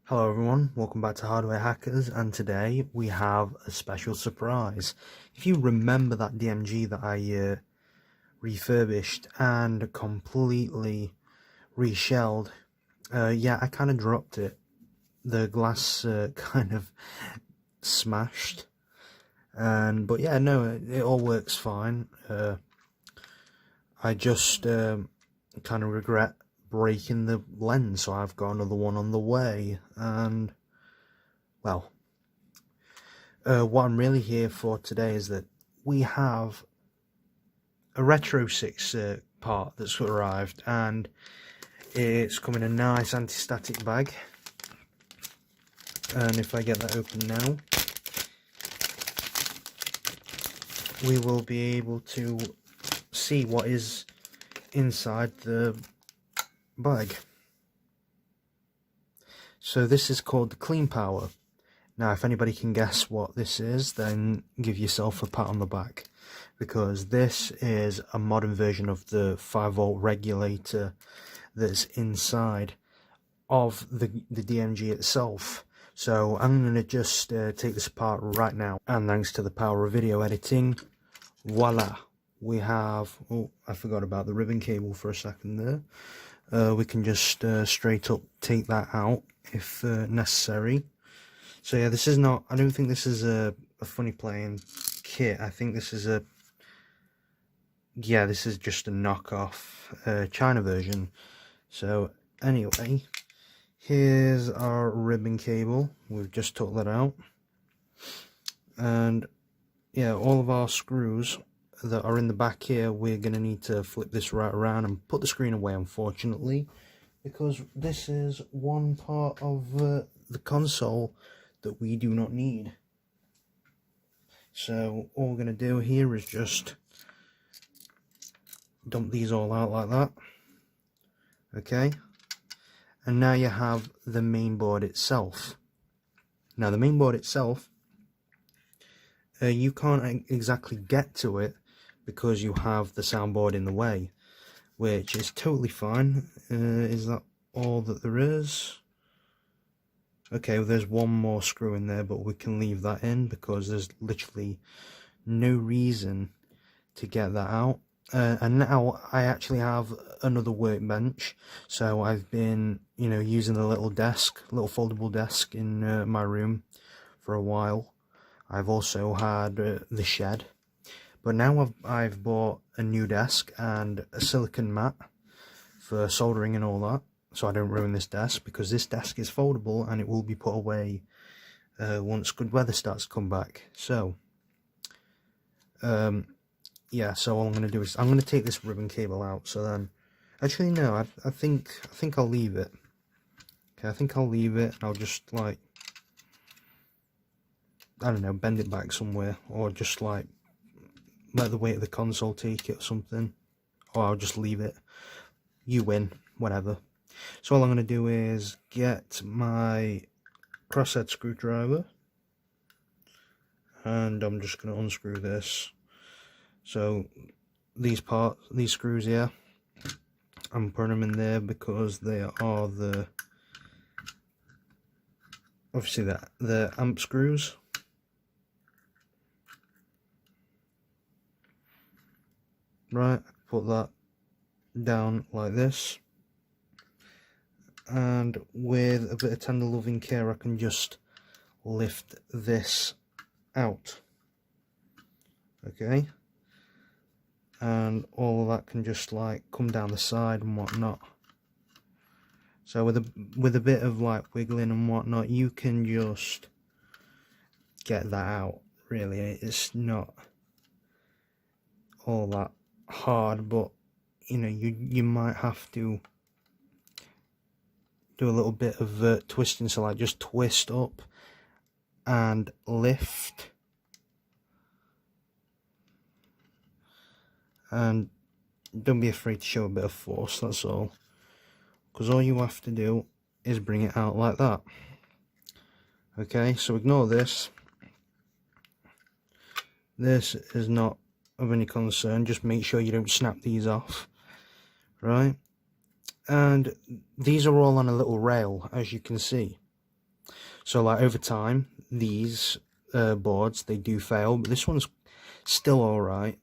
Hello everyone, welcome back to Hardware Hackers, and today we have a special surprise. If you remember that DMG that I refurbished and completely reshelled, yeah, I kind of dropped it. The glass kind of smashed, but yeah, no, it all works fine. I just kind of regret breaking the lens, so I've got another one on the way, and well, what I'm really here for today is that we have a RetroSix part that's arrived, and it's come in a nice anti-static bag. And if I get that open now, we will be able to see what is inside the bag. So this is called the CleanPower. Now, if anybody can guess what this is, then give yourself a pat on the back, because this is a modern version of the 5-volt regulator that's inside of the DMG itself. So I'm going to just take this apart right now, and thanks to the power of video editing, voila, we have, oh, I forgot about the ribbon cable for a second there. We can just straight up take that out if necessary. So yeah, this is not, I don't think this is a funny playing kit. I think this is yeah, this is just a knockoff China version. So anyway, here's our ribbon cable. We've just took that out. And yeah, all of our screws that are in the back here, we're going to need to flip this right around and put the screen away, unfortunately, because this is one part of the console that we do not need. So all we're going to do here is just dump these all out like that. Okay, and now you have the main board itself. Now the main board itself, you can't exactly get to it because you have the soundboard in the way, which is totally fine. Is that all that there is? Okay, well, there's one more screw in there, but we can leave that in because there's literally no reason to get that out. And now I actually have another workbench, so I've been, using the little foldable desk in my room for a while. I've also had the shed, but now I've bought a new desk and a silicone mat for soldering and all that, so I don't ruin this desk, because this desk is foldable and it will be put away once good weather starts to come back. So yeah, so all I'm going to do is I'm going to take this ribbon cable out. So then, actually no, I think I'll leave it. Okay, I think I'll leave it, and I'll just, like, I don't know, bend it back somewhere, or just like let the weight of the console take it or something, or I'll just leave it. You win, whatever. So all I'm going to do is get my crosshead screwdriver, and I'm just going to unscrew this. So these screws here, I'm putting them in there because they are obviously the amp screws. Right, put that down like this, and with a bit of tender loving care I can just lift this out. Okay, and all of that can just like come down the side and whatnot. So with a bit of like wiggling and whatnot, you can just get that out. Really, it's not all that hard, but you might have to do a little bit of twisting, so like just twist up and lift, and don't be afraid to show a bit of force, that's all, because all you have to do is bring it out like that. Okay, so ignore this. This is not of any concern, just make sure you don't snap these off, right? And these are all on a little rail, as you can see. So like over time, these boards, they do fail, but this one's still alright.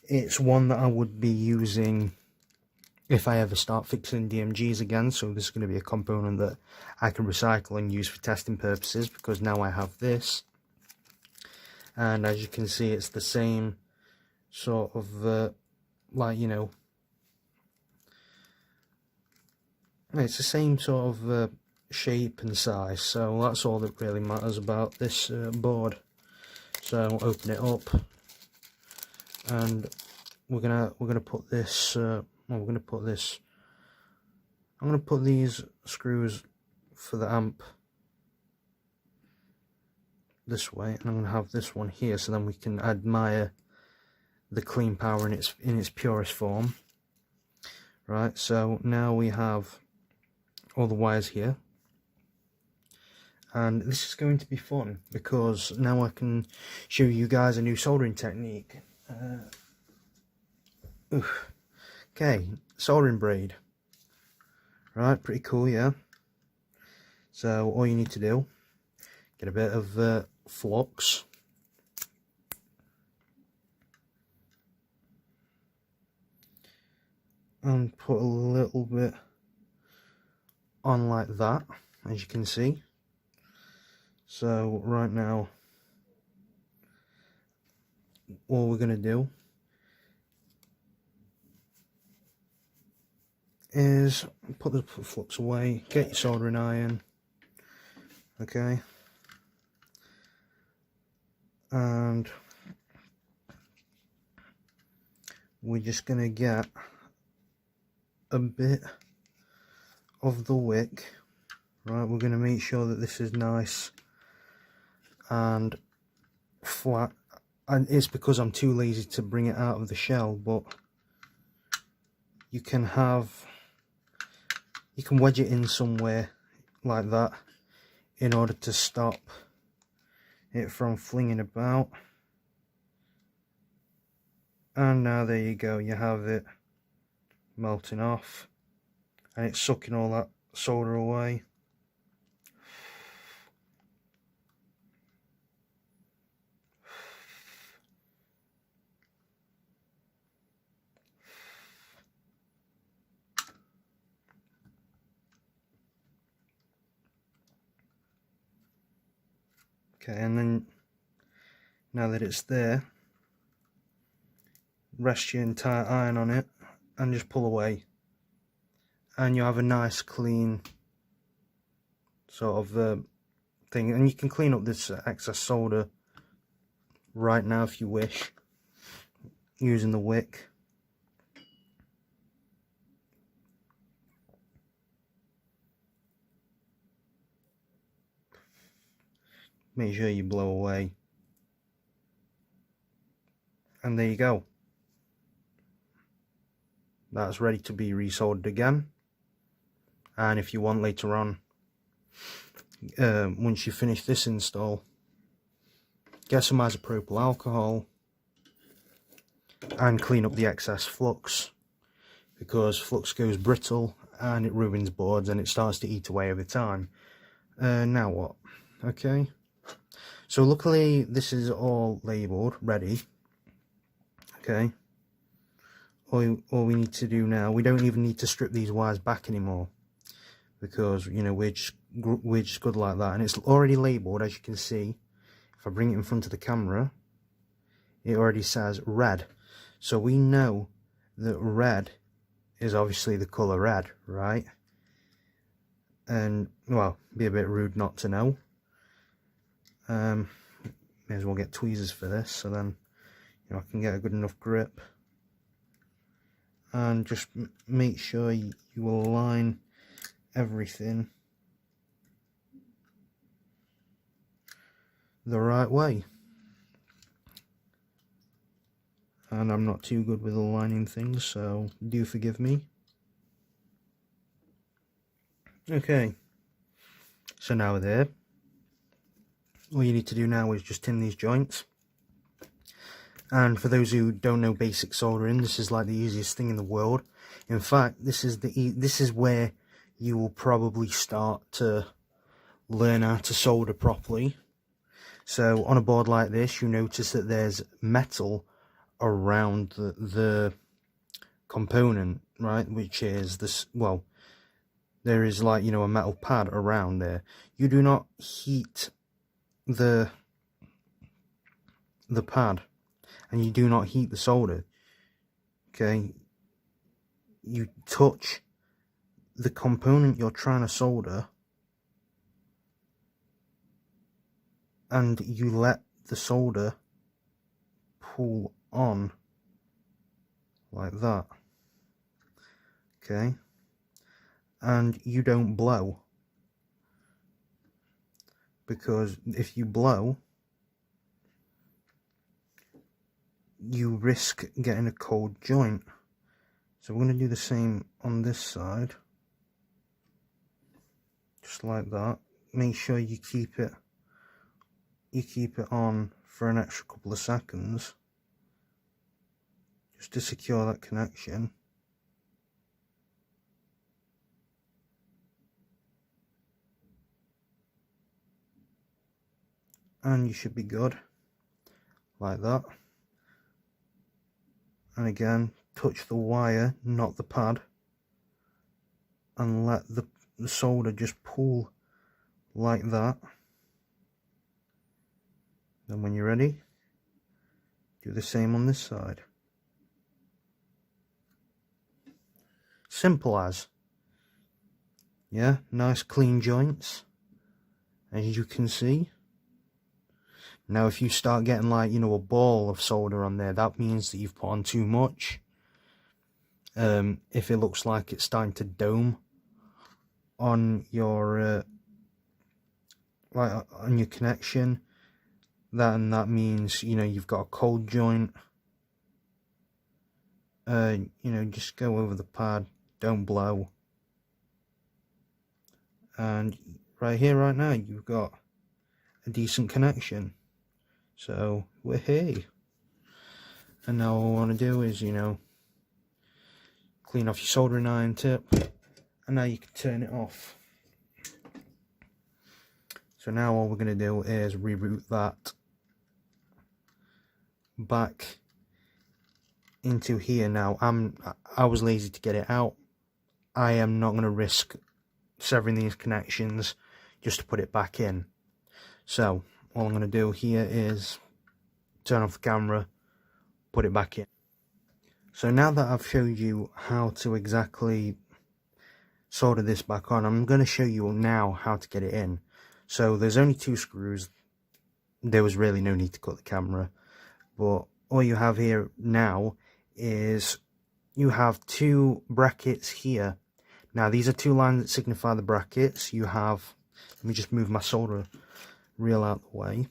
It's one that I would be using if I ever start fixing DMGs again. So this is going to be a component that I can recycle and use for testing purposes, because now I have this. And as you can see, it's the same sort of like, you know, it's the same sort of shape and size, so that's all that really matters about this board. So I'll open it up, and we're gonna put this. I'm gonna put these screws for the amp this way, and I'm gonna have this one here, so then we can admire the CleanPower in its purest form. Right. So now we have all the wires here. And this is going to be fun, because now I can show you guys a new soldering technique. Okay, soldering braid. Right, pretty cool, yeah. So all you need to do, get a bit of flux. And put a little bit on like that, as you can see. So right now, all we're going to do is put the flux away, get your soldering iron, okay, and we're just going to get a bit of the wick. Right, we're going to make sure that this is nice and flat, and it's because I'm too lazy to bring it out of the shell, but you can wedge it in somewhere like that in order to stop it from flinging about. And now there you go, you have it melting off, and it's sucking all that solder away. Okay, and then now that it's there, rest your entire iron on it and just pull away, and you have a nice clean sort of thing. And you can clean up this excess solder right now if you wish, using the wick. Make sure you blow away, and there you go. That's ready to be resoldered again. And if you want later on, once you finish this install, get some isopropyl alcohol and clean up the excess flux, because flux goes brittle and it ruins boards and it starts to eat away over time. Now what? Okay, so luckily this is all labelled, ready. Okay, all we need to do now, we don't even need to strip these wires back anymore, because, you know, we're just good like that, and it's already labelled, as you can see. If I bring it in front of the camera, it already says red, so we know that red is obviously the colour red, right? And, well, be a bit rude not to know. May as well get tweezers for this, so then, you know, I can get a good enough grip. And just make sure you align everything the right way. And I'm not too good with aligning things, so do forgive me. Okay, so now we're there. All you need to do now is just tin these joints. And for those who don't know basic soldering, this is like the easiest thing in the world. In fact, this is where you will probably start to learn how to solder properly. So on a board like this, you notice that there's metal around the component, right, which is this, well, there is like, you know, a metal pad around there. You do not heat the pad, and you do not heat the solder. Okay, you touch the component you're trying to solder, and you let the solder pull on like that. Okay, and you don't blow, because if you blow, you risk getting a cold joint. So we're going to do the same on this side, just like that. Make sure you keep it on for an extra couple of seconds, just to secure that connection. And you should be good, like that. And again, touch the wire, not the pad, and let the solder just pull like that. Then when you're ready, do the same on this side. Simple as. Yeah, nice clean joints, as you can see. Now if you start getting like, you know, a ball of solder on there, that means that you've put on too much. If it looks like it's starting to dome on your on your connection, that means, you know, you've got a cold joint. You know, just go over the pad, don't blow. And right here, right now, you've got a decent connection. So we're here. And now all I want to do is, you know, clean off your soldering iron tip, and now you can turn it off. So now all we're going to do is reroute that back into here. Now I was lazy to get it out. I am not going to risk severing these connections just to put it back in. So all I'm going to do here is turn off the camera, put it back in. So now that I've showed you how to exactly solder this back on, I'm going to show you now how to get it in. So there's only 2 screws. There was really no need to cut the camera, but all you have here now is you have 2 brackets here. Now these are 2 lines that signify the brackets. You have, let me just move my solder reel out the way.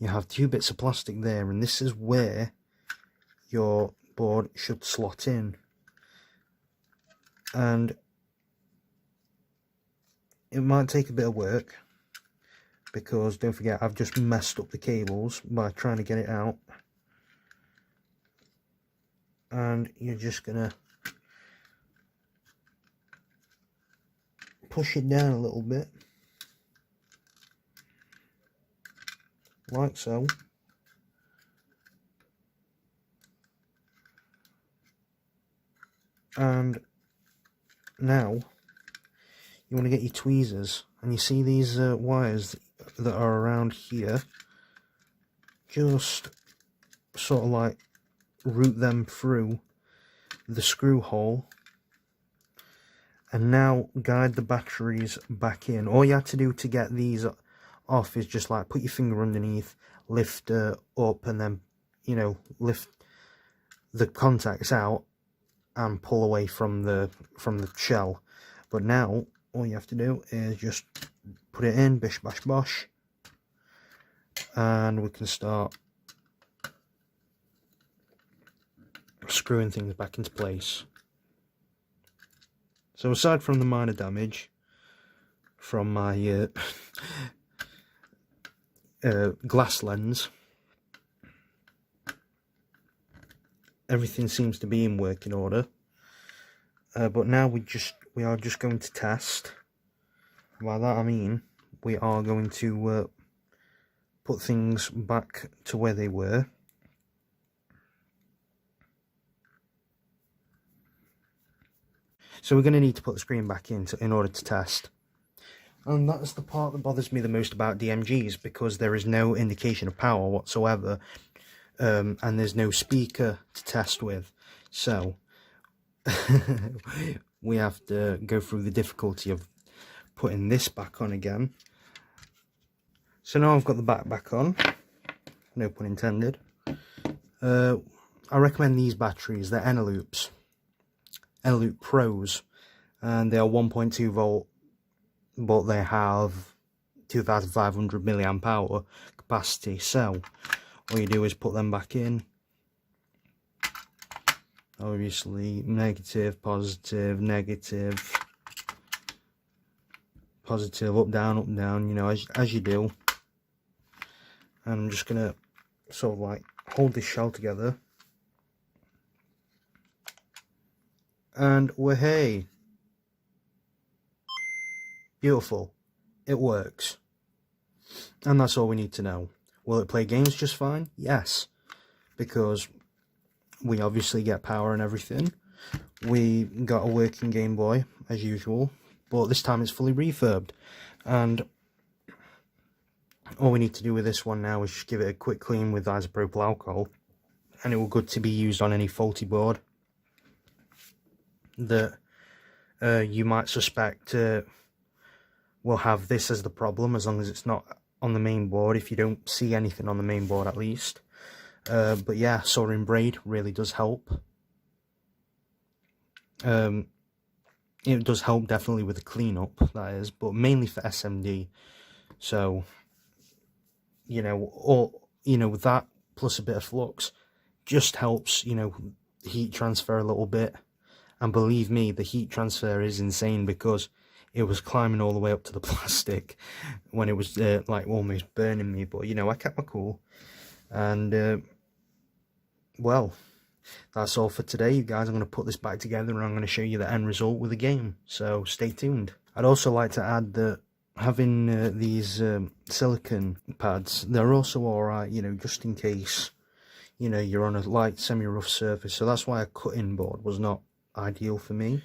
You have 2 bits of plastic there, and this is where your board should slot in. And it might take a bit of work, because don't forget, I've just messed up the cables by trying to get it out. And you're just gonna push it down a little bit, like so. And now you want to get your tweezers, and you see these wires that are around here, just sort of like route them through the screw hole, and now guide the batteries back in. All you have to do to get these off is just like put your finger underneath, lift up, and then, you know, lift the contacts out and pull away from the shell. But now all you have to do is just put it in, bish bash bosh, and we can start screwing things back into place. So aside from the minor damage from my glass lens, everything seems to be in working order. But now we are just going to test. By that I mean we are going to put things back to where they were. So we're going to need to put the screen back in order to test. And that's the part that bothers me the most about DMGs, because there is no indication of power whatsoever, and there's no speaker to test with. So we have to go through the difficulty of putting this back on again. So now I've got the back on, no pun intended. I recommend these batteries. They're Eneloop Pros, and they are 1.2 volt, but they have 2500 milliamp hour capacity. So all you do is put them back in. Obviously negative, positive, negative, positive, up down, you know, as you do. And I'm just gonna sort of like hold this shell together, and hey, beautiful, it works. And that's all we need to know. Will it play games just fine? Yes, because we obviously get power and everything. We got a working Game Boy as usual, but this time it's fully refurbed, and all we need to do with this one now is just give it a quick clean with isopropyl alcohol, and it will good to be used on any faulty board that you might suspect will have this as the problem, as long as it's not on the main board, if you don't see anything on the main board at least. But yeah, soldering braid really does help. It does help definitely with the cleanup, that is, but mainly for SMD. So, you know, or, you know, with that plus a bit of flux just helps, you know, heat transfer a little bit. And believe me, the heat transfer is insane, because it was climbing all the way up to the plastic when it was like almost burning me. But you know, I kept my cool, and well, that's all for today, you guys. I'm going to put this back together, and I'm going to show you the end result with the game, so stay tuned. I'd also like to add that having these silicone pads, they're also alright, you know, just in case, you know, you're on a light semi-rough surface. So that's why a cut-in board was not ideal for me.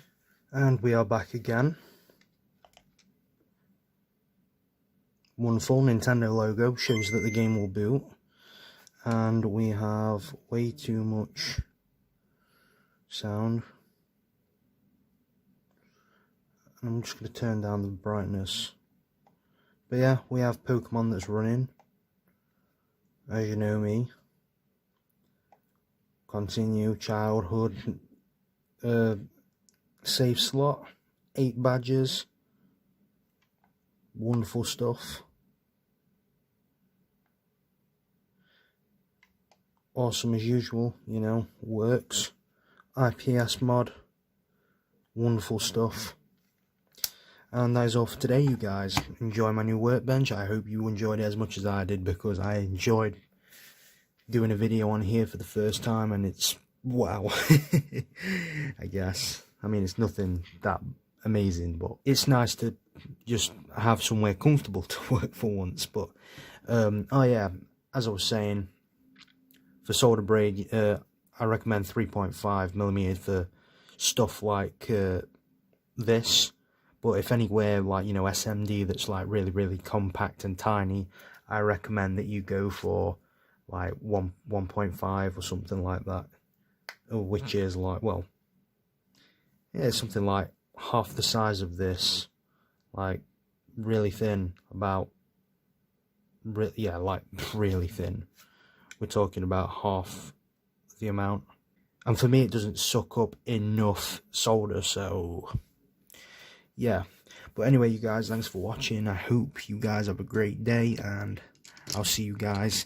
And we are back again. Wonderful, Nintendo logo shows that the game will boot. And we have way too much sound. And I'm just going to turn down the brightness. But yeah, we have Pokemon that's running, as you know me. Continue, childhood, save slot, 8 badges, wonderful stuff. Awesome as usual, you know, works. IPS mod, wonderful stuff. And that is all for today, you guys. Enjoy my new workbench. I hope you enjoyed it as much as I did, because I enjoyed doing a video on here for the first time, and it's wow. I guess. I mean, it's nothing that amazing, but it's nice to just have somewhere comfortable to work for once. But oh yeah, as I was saying, for solder braid, I recommend 3.5mm for stuff like this. But if anywhere like, you know, SMD that's like really compact and tiny, I recommend that you go for like 1.5 or something like that, which is like, well, yeah, something like half the size of this, like really thin, about yeah, like really thin. We're talking about half the amount, and for me it doesn't suck up enough solder, so yeah. But anyway, you guys, thanks for watching. I hope you guys have a great day, and I'll see you guys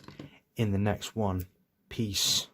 in the next one. Peace.